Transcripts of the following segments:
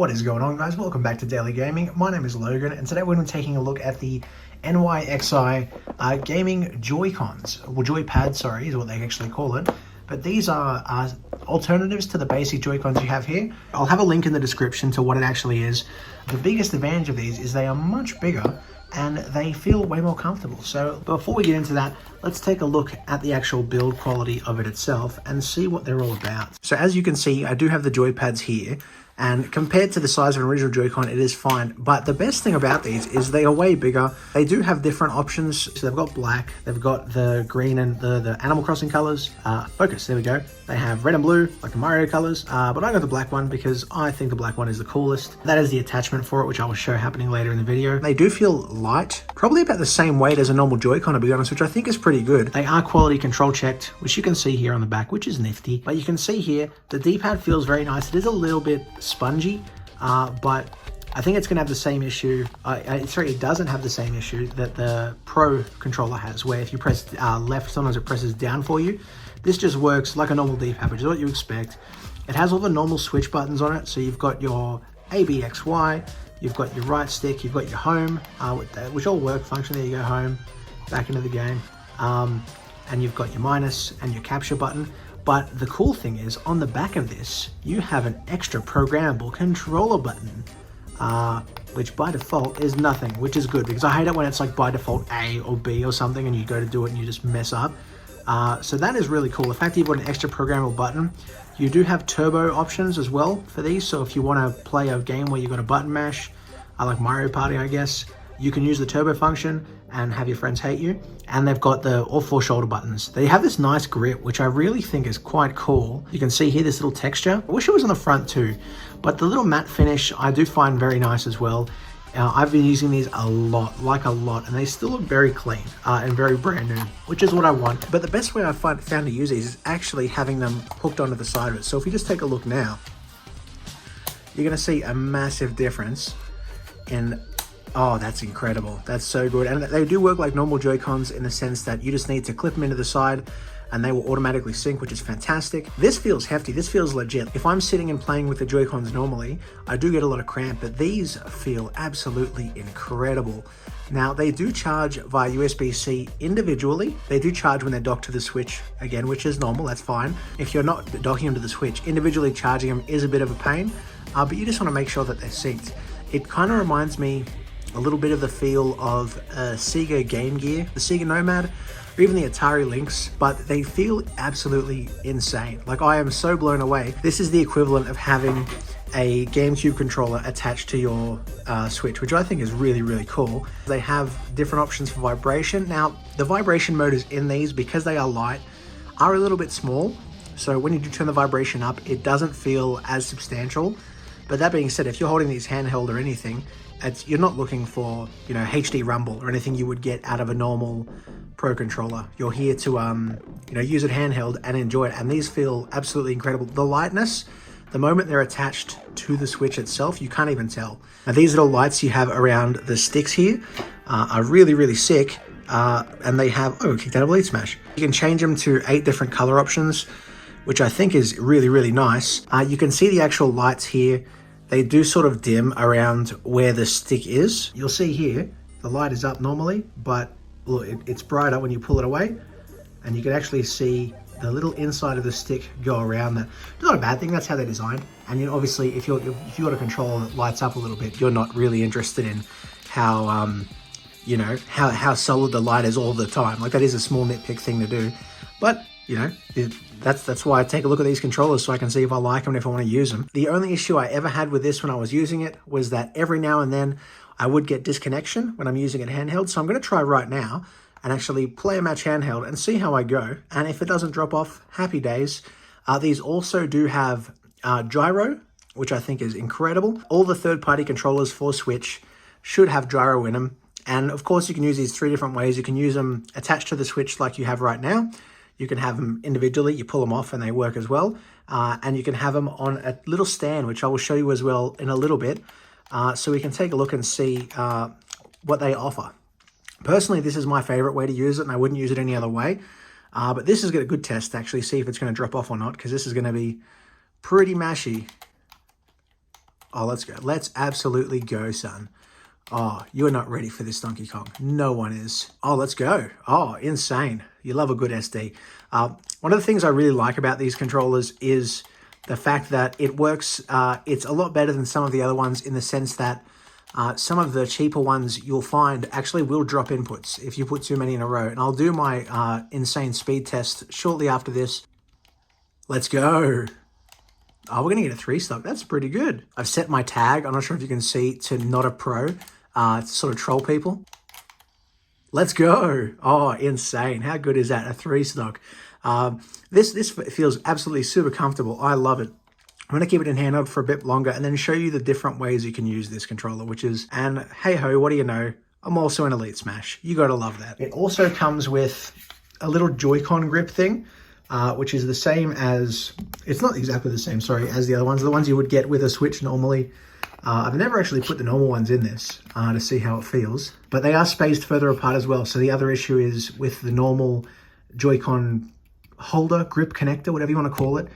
What is going on, guys? Welcome back to Daily Gaming. My name is Logan, and today we're going to be taking a look at the Nyxi gaming JoyCons, or JoyPad, sorry, is what they actually call it. But these are alternatives to the basic Joy-Cons you have here. I'll have a link in the description to what it actually is. The biggest advantage of these is they are much bigger and they feel way more comfortable. So before we get into that, let's take a look at the actual build quality of it itself and see what they're all about. So as you can see, I do have the Joypads here, and compared to the size of an original Joy-Con, it is fine. But the best thing about these is they are way bigger. They do have different options. So they've got black, they've got the green and the Animal Crossing colors. Focus, there we go. They have red and blue, like the Mario colors. But I got the black one because I think the black one is the coolest. That is the attachment for it, which I will show happening later in the video. They do feel light, probably about the same weight as a normal Joy-Con, to be honest, which I think is pretty good. They are quality control checked, which you can see here on the back, which is nifty. But you can see here, the D-pad feels very nice. It is a little bit spongy, but I think it's going to have the same issue. It doesn't have the same issue that the Pro controller has, where if you press left, sometimes it presses down for you. This just works like a normal D-pad, which is what you expect. It has all the normal switch buttons on it, so you've got your A, B, X, Y, you've got your right stick, you've got your home, which all work functionally. You go home, back into the game, and you've got your minus and your capture button. But the cool thing is, on the back of this, you have an extra programmable controller button, which by default is nothing, which is good, because I hate it when it's like by default A or B or something and you go to do it and you just mess up. So that is really cool. The fact that you've got an extra programmable button. You do have turbo options as well for these, so if you want to play a game where you've got a button mash, like Mario Party, I guess, you can use the turbo function and have your friends hate you. And they've got all four shoulder buttons. They have this nice grip, which I really think is quite cool. You can see here this little texture. I wish it was on the front too, but the little matte finish I do find very nice as well. I've been using these a lot, and they still look very clean and very brand new, which is what I want. But the best way I found to use these is actually having them hooked onto the side of it. So if you just take a look now, you're gonna see a massive difference in, oh, that's incredible. That's so good. And they do work like normal Joy-Cons in the sense that you just need to clip them into the side and they will automatically sync, which is fantastic. This feels hefty. This feels legit. If I'm sitting and playing with the Joy-Cons normally, I do get a lot of cramp, but these feel absolutely incredible. Now, they do charge via USB-C individually. They do charge when they're docked to the Switch, again, which is normal, that's fine. If you're not docking them to the Switch, individually charging them is a bit of a pain, but you just want to make sure that they're synced. It kind of reminds me a little bit of the feel of Sega Game Gear, the Sega Nomad, or even the Atari Lynx, but they feel absolutely insane. Like, I am so blown away. This is the equivalent of having a GameCube controller attached to your Switch, which I think is really, really cool. They have different options for vibration. Now, the vibration motors in these, because they are light, are a little bit small. So when you do turn the vibration up, it doesn't feel as substantial. But that being said, if you're holding these handheld or anything, you're not looking for, you know, HD rumble or anything you would get out of a normal Pro controller. You're here to, you know, use it handheld and enjoy it. And these feel absolutely incredible. The lightness, the moment they're attached to the Switch itself, you can't even tell. Now, these little lights you have around the sticks here are really, really sick. And they have, oh, kicked out of Elite Smash. You can change them to 8 different color options, which I think is really, really nice. You can see the actual lights here. They do sort of dim around where the stick is. You'll see here, the light is up normally, but look, it's brighter when you pull it away, and you can actually see the little inside of the stick go around that. It's not a bad thing, that's how they're designed. And you know, obviously, if you've got a controller that lights up a little bit, you're not really interested in how, you know, how solid the light is all the time. Like, that is a small nitpick thing to do, but you know, that's why I take a look at these controllers, so I can see if I like them and if I want to use them. The only issue I ever had with this when I was using it was that every now and then I would get disconnection when I'm using it handheld. So I'm going to try right now and actually play a match handheld and see how I go. And if it doesn't drop off, happy days. These also do have gyro, which I think is incredible. All the third-party controllers for Switch should have gyro in them. And of course, you can use these 3 different ways. You can use them attached to the Switch like you have right now. You can have them individually, you pull them off and they work as well. And you can have them on a little stand, which I will show you as well in a little bit. So we can take a look and see what they offer. Personally, this is my favorite way to use it, and I wouldn't use it any other way. But this is a good test to actually see if it's going to drop off or not, because this is going to be pretty mashy Oh, let's go. Let's absolutely go, son. Oh, you're not ready for this, Donkey Kong. No one is. Oh, let's go. Oh, insane. You love a good SD. One of the things I really like about these controllers is the fact that it works. It's a lot better than some of the other ones in the sense that some of the cheaper ones you'll find actually will drop inputs if you put too many in a row. And I'll do my insane speed test shortly after this. Let's go. Oh, we're going to get a 3 stock. That's pretty good. I've set my tag. I'm not sure if you can see, to not a pro, to sort of troll people. Let's go. Oh, insane. How good is that? A 3 stock. This feels absolutely super comfortable. I love it. I'm going to keep it in handheld for a bit longer and then show you the different ways you can use this controller, which is, and hey ho, what do you know? I'm also an Elite Smash. You got to love that. It also comes with a little Joy-Con grip thing, which is the same as, it's not exactly the same, sorry, as the other ones. The ones you would get with a Switch normally. I've never actually put the normal ones in this to see how it feels, but they are spaced further apart as well. So the other issue is with the normal Joy-Con holder, grip connector, whatever you want to call it,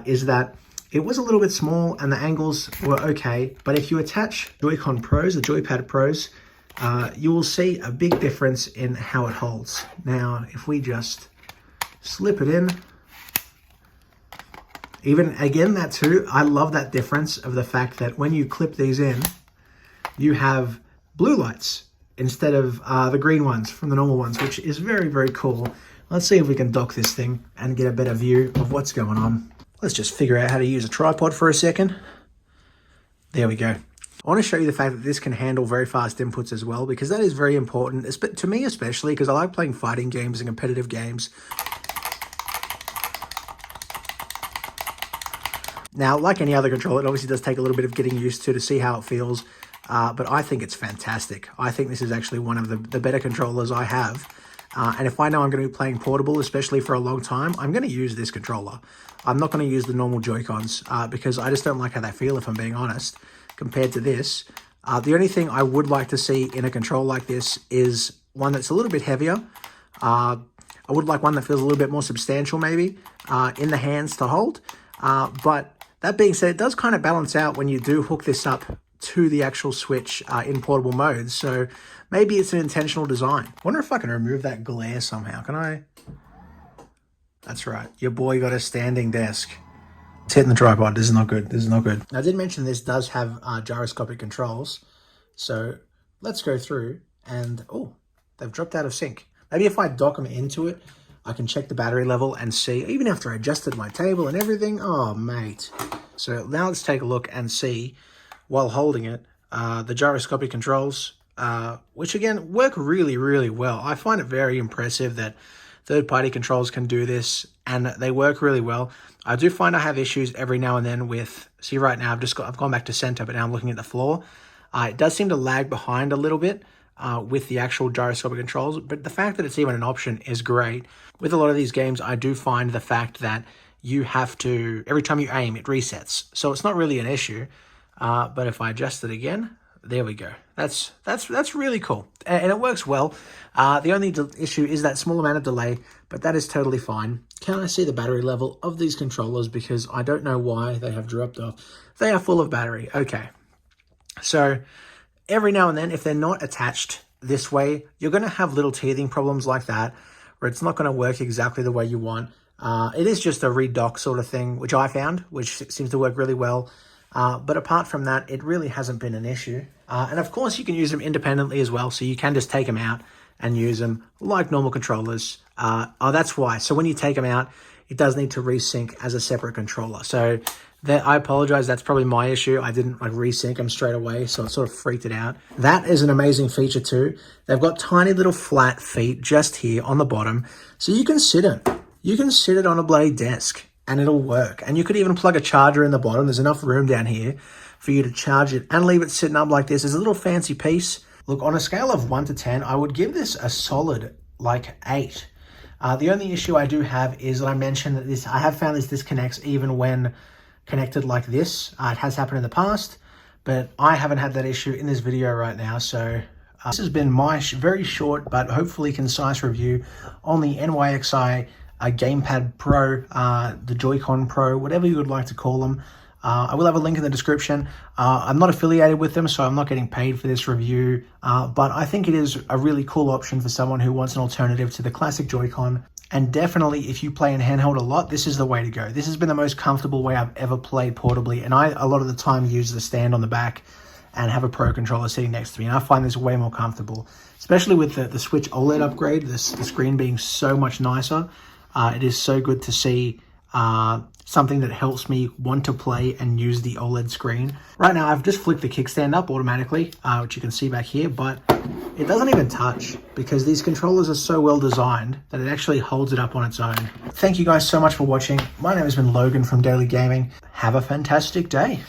is that it was a little bit small and the angles were okay. But if you attach Joy-Con Pros, the Joypad Pros, you will see a big difference in how it holds. Now, if we just slip it in, even again, that too, I love that difference of the fact that when you clip these in, you have blue lights instead of the green ones from the normal ones, which is very, very cool. Let's see if we can dock this thing and get a better view of what's going on. Let's just figure out how to use a tripod for a second. There we go. I want to show you the fact that this can handle very fast inputs as well, because that is very important, to me especially, because I like playing fighting games and competitive games. Now, like any other controller, it obviously does take a little bit of getting used to see how it feels, but I think it's fantastic. I think this is actually one of the better controllers I have. And if I know I'm going to be playing portable, especially for a long time, I'm going to use this controller. I'm not going to use the normal Joy-Cons because I just don't like how they feel, if I'm being honest, compared to this. The only thing I would like to see in a controller like this is one that's a little bit heavier. I would like one that feels a little bit more substantial maybe in the hands to hold. But that being said, it does kind of balance out when you do hook this up to the actual Switch in portable modes. So maybe it's an intentional design. Wonder if I can remove that glare somehow. Can I? That's right. Your boy got a standing desk. It's hitting the tripod. This is not good. This is not good. I did mention this does have gyroscopic controls. So let's go through and, oh, they've dropped out of sync. Maybe if I dock them into it, I can check the battery level and see, even after I adjusted my table and everything. Oh, mate. So now let's take a look and see, while holding it, the gyroscopic controls, which again, work really, really well. I find it very impressive that third-party controls can do this, and they work really well. I do find I have issues every now and then with, see right now, I've gone back to center, but now I'm looking at the floor. It does seem to lag behind a little bit with the actual gyroscopic controls, but the fact that it's even an option is great. With a lot of these games, I do find the fact that you have to, every time you aim, it resets. So it's not really an issue, but if I adjust it again, there we go. That's really cool, and it works well. The only issue is that small amount of delay, but that is totally fine. Can I see the battery level of these controllers? Because I don't know why they have dropped off. They are full of battery. Okay. So every now and then, if they're not attached this way, you're going to have little teething problems like that, where it's not going to work exactly the way you want. It is just a redock sort of thing, which I found, which seems to work really well. But apart from that, it really hasn't been an issue. And of course, you can use them independently as well. So you can just take them out and use them like normal controllers. Oh, that's why. So when you take them out, it does need to resync as a separate controller. So I apologize. That's probably my issue. I didn't resync them straight away, so it sort of freaked it out. That is an amazing feature too. They've got tiny little flat feet just here on the bottom. So you can sit it. You can sit it on a bloody desk and it'll work. And you could even plug a charger in the bottom. There's enough room down here for you to charge it and leave it sitting up like this. It's a little fancy piece. Look, on a scale of 1 to 10, I would give this a solid, 8. The only issue I do have is that I mentioned that I have found this disconnects even when connected like this. It has happened in the past, but I haven't had that issue in this video right now. So this has been my very short, but hopefully concise review on the Nyxi Gamepad Pro, the Joy-Con Pro, whatever you would like to call them. I will have a link in the description. I'm not affiliated with them, so I'm not getting paid for this review, but I think it is a really cool option for someone who wants an alternative to the classic Joy-Con. And definitely, if you play in handheld a lot, this is the way to go. This has been the most comfortable way I've ever played portably, and I, a lot of the time, use the stand on the back and have a Pro controller sitting next to me, and I find this way more comfortable, especially with the Switch OLED upgrade, the screen being so much nicer. It is so good to see something that helps me want to play and use the OLED screen. Right now, I've just flicked the kickstand up automatically, which you can see back here, but it doesn't even touch because these controllers are so well designed that it actually holds it up on its own. Thank you guys so much for watching. My name has been Logan from Daily Gaming. Have a fantastic day.